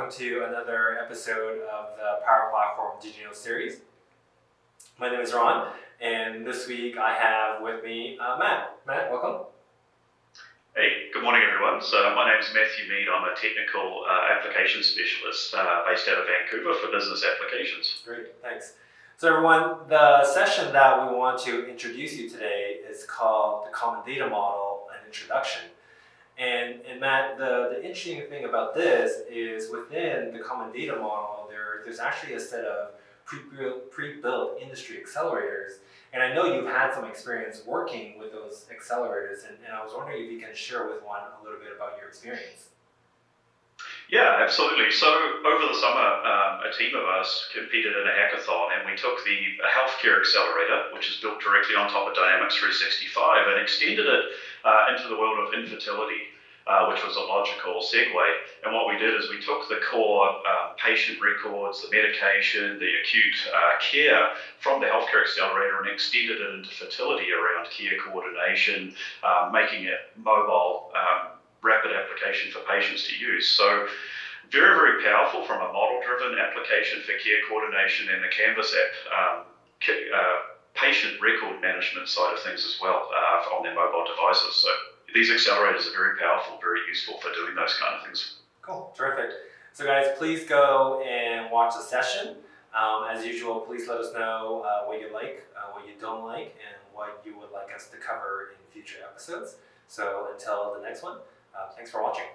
welcome to another episode of the PowerPlatform Digital Series. My name is Ron, and this week I have with me Matt. Matt, welcome. Hey, good morning everyone. So my name is Matthew Mead. I'm a technical application specialist based out of Vancouver for business applications. Great, thanks. So everyone, the session that we want to introduce you today is called the Common Data Model, an Introduction. And Matt, the interesting thing about this is within the Common Data Model, there's actually a set of pre-built industry accelerators. And I know you've had some experience working with those accelerators, and I was wondering if you can share with one a little bit about your experience. Yeah, absolutely. So over the summer, a team of us competed in a hackathon, and we took the healthcare accelerator, which is built directly on top of Dynamics 365, and extended it into the world of infertility, which was a logical segue. And what we did is we took the core patient records, the medication, the acute care from the healthcare accelerator and extended it into fertility around care coordination, making it mobile, rapid application for patients to use. So very, very powerful from a model-driven application for care coordination, and the Canvas app patient record management side of things as well on their mobile devices. So these accelerators are very powerful, very useful for doing those kind of things. Cool, terrific. So guys, please go and watch the session. As usual, please let us know what you like, what you don't like, and what you would like us to cover in future episodes. So until the next one, thanks for watching.